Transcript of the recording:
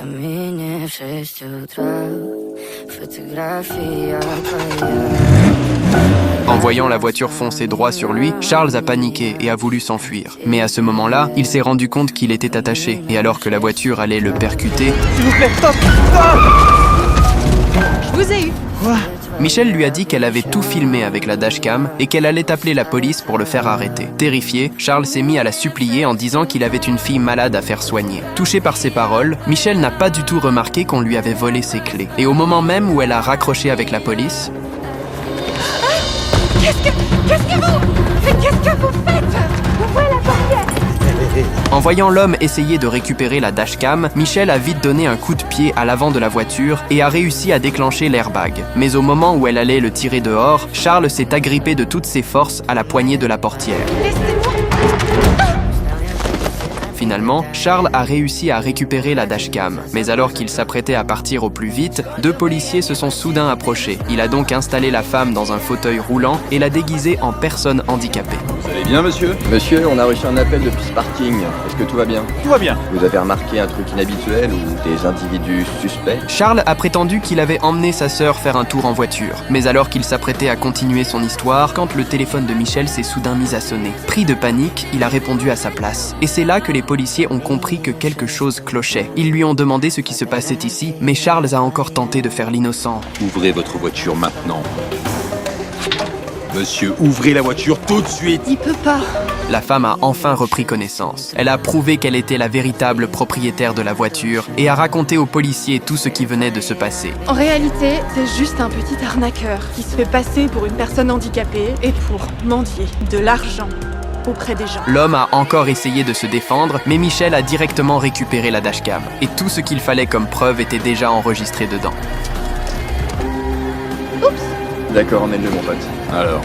mnie w 6 утра. Fotografia twoja. En voyant la voiture foncer droit sur lui, Charles a paniqué et a voulu s'enfuir. Mais à ce moment-là, il s'est rendu compte qu'il était attaché. Et alors que la voiture allait le percuter, S'il vous plaît, stop! Stop! Je vous ai eu. Michel lui a dit qu'elle avait tout filmé avec la dashcam et qu'elle allait appeler la police pour le faire arrêter. Terrifié, Charles s'est mis à la supplier en disant qu'il avait une fille malade à faire soigner. Touché par ses paroles, Michel n'a pas du tout remarqué qu'on lui avait volé ses clés. Et au moment même où elle a raccroché avec la police, Qu'est-ce que vous faites? Ouvrez la portière. en voyant l'homme essayer de récupérer la dashcam, Michel a vite donné un coup de pied à l'avant de la voiture et a réussi à déclencher l'airbag. Mais au moment où elle allait le tirer dehors, Charles s'est agrippé de toutes ses forces à la poignée de la portière. Laissez-moi. Finalement, Charles a réussi à récupérer la dashcam. Mais alors qu'il s'apprêtait à partir au plus vite, 2 policiers se sont soudain approchés. Il a donc installé la femme dans un fauteuil roulant et l'a déguisée en personne handicapée. Vous allez bien, monsieur? Monsieur, on a reçu un appel depuis ce parking. Est-ce que tout va bien? Tout va bien. Vous avez remarqué un truc inhabituel ou des individus suspects? Charles a prétendu qu'il avait emmené sa sœur faire un tour en voiture. Mais alors qu'il s'apprêtait à continuer son histoire, quand le téléphone de Michel s'est soudain mis à sonner. Pris de panique, il a répondu à sa place. Et c'est là que les policiers ont compris que quelque chose clochait. Ils lui ont demandé ce qui se passait ici, mais Charles a encore tenté de faire l'innocent. Ouvrez votre voiture maintenant. Monsieur, ouvrez la voiture tout de suite. Il peut pas. La femme a enfin repris connaissance. Elle a prouvé qu'elle était la véritable propriétaire de la voiture et a raconté aux policiers tout ce qui venait de se passer. En réalité, c'est juste un petit arnaqueur qui se fait passer pour une personne handicapée et pour mendier de l'argent auprès des gens. L'homme a encore essayé de se défendre, mais Michel a directement récupéré la dashcam. Et tout ce qu'il fallait comme preuve était déjà enregistré dedans. D'accord, emmène-le, mon pote. Alors,